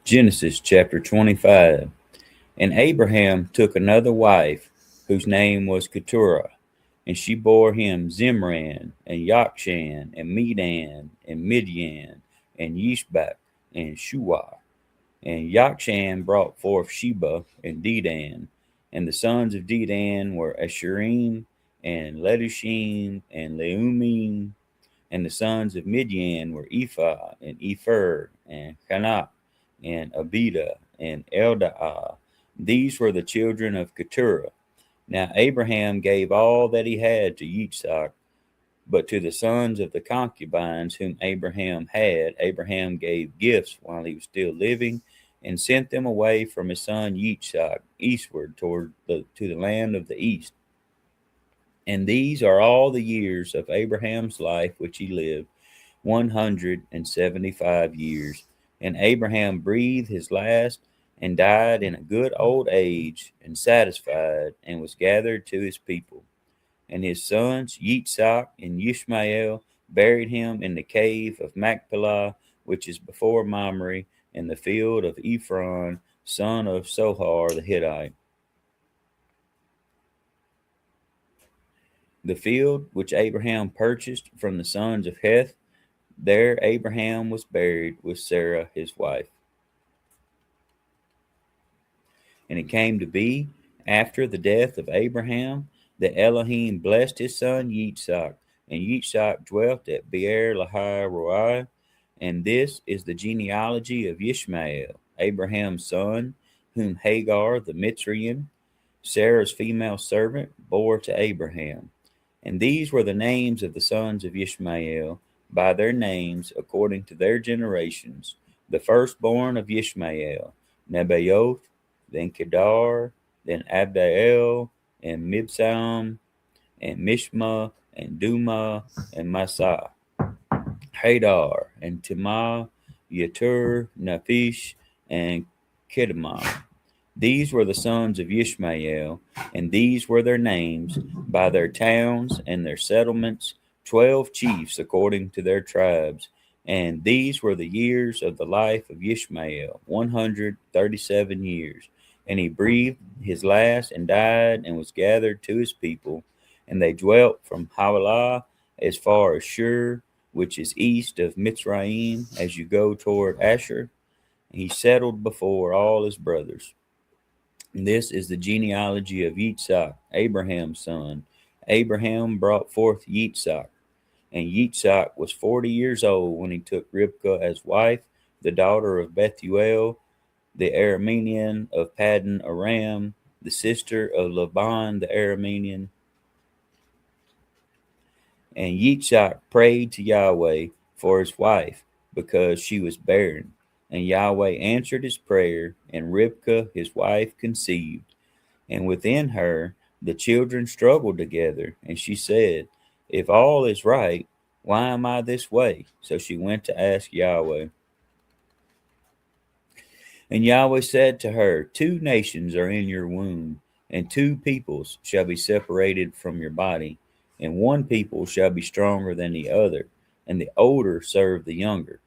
Genesis chapter 25. And Abraham took another wife, whose name was Keturah, and she bore him Zimran, and Yokshan, and Medan, and Midian, and Yishbak, and Shuah. And Yokshan brought forth Sheba and Dedan, and the sons of Dedan were Asherim, and Letushim, and Leumim, and the sons of Midian were Ephah, and Epher, and Canak, and Abida, and Eldaah. These were the children of Keturah. Now Abraham gave all that he had to Yitzhak, but to the sons of the concubines whom Abraham had, Abraham gave gifts while he was still living, and sent them away from his son Yitzhak eastward to the land of the east. And these are all the years of Abraham's life which he lived, 175 years. And Abraham breathed his last and died in a good old age and satisfied, and was gathered to his people. And his sons Yitzhak and Ishmael buried him in the cave of Machpelah, which is before Mamre, in the field of Ephron, son of Sohar the Hittite. The field which Abraham purchased from the sons of Heth, there Abraham was buried with Sarah his wife. And it came to be, after the death of Abraham, that Elohim blessed his son Yitzhak, and Yitzhak dwelt at Beer Lahai Roi. And this is the genealogy of Ishmael, Abraham's son, whom Hagar the Mitzrayim, Sarah's female servant, bore to Abraham. And these were the names of the sons of Ishmael, by their names, according to their generations. The firstborn of Ishmael, Nebaioth, then Kedar, then Abdiel, and Mibsam, and Mishma, and Duma, and Massa, Hadar, and Timah, Yetur, Naphish, and Kedemah. These were the sons of Ishmael, and these were their names, by their towns and their settlements, 12 chiefs according to their tribes. And these were the years of the life of Ishmael, 137 years. And he breathed his last and died, and was gathered to his people. And they dwelt from Havilah as far as Shur, which is east of Mitzrayim, as you go toward Asher. And he settled before all his brothers. And this is the genealogy of Yitzhak, Abraham's son. Abraham brought forth Yitzhak. And Yitzhak was 40 years old when he took Ribkah as wife, the daughter of Bethuel, the Aramean of Paddan Aram, the sister of Laban the Aramean. And Yitzhak prayed to Yahweh for his wife, because she was barren. And Yahweh answered his prayer, and Ribkah his wife conceived. And within her the children struggled together, and she said, If all is right, why am I this way? So she went to ask Yahweh. And Yahweh said to her, 2 nations are in your womb, and 2 peoples shall be separated from your body, and one people shall be stronger than the other, and the older serve the younger.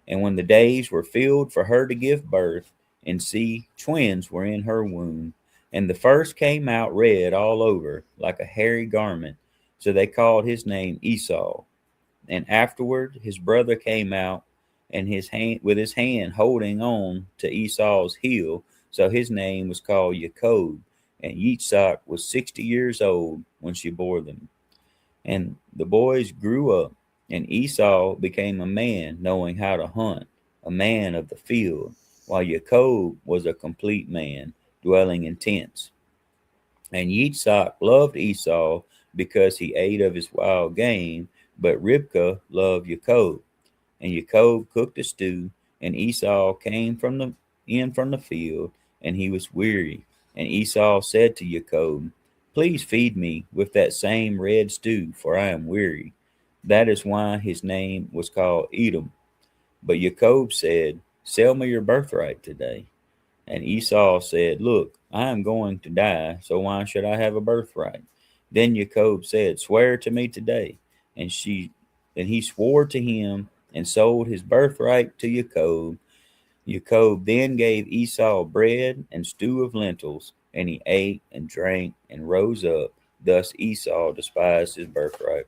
And when the days were filled for her to give birth, and see, twins were in her womb, and the first came out red all over, like a hairy garment, so they called his name Esau. And afterward his brother came out, and his hand with his hand holding on to Esau's heel, so his name was called Jacob. And Yitzhak was 60 years old when she bore them. And the boys grew up, and Esau became a man knowing how to hunt, a man of the field, while Jacob was a complete man, dwelling in tents. And Yitzhak loved Esau because he ate of his wild game, but Ribkah loved Jacob. And Jacob cooked a stew, and Esau came from the field, and he was weary. And Esau said to Jacob, Please feed me with that same red stew, for I am weary. That is why his name was called Edom. But Jacob said, Sell me your birthright today. And Esau said, Look, I am going to die, so why should I have a birthright? Then Jacob said, Swear to me today. And he swore to him, and sold his birthright to Jacob. Jacob then gave Esau bread and stew of lentils, and he ate and drank and rose up. Thus Esau despised his birthright.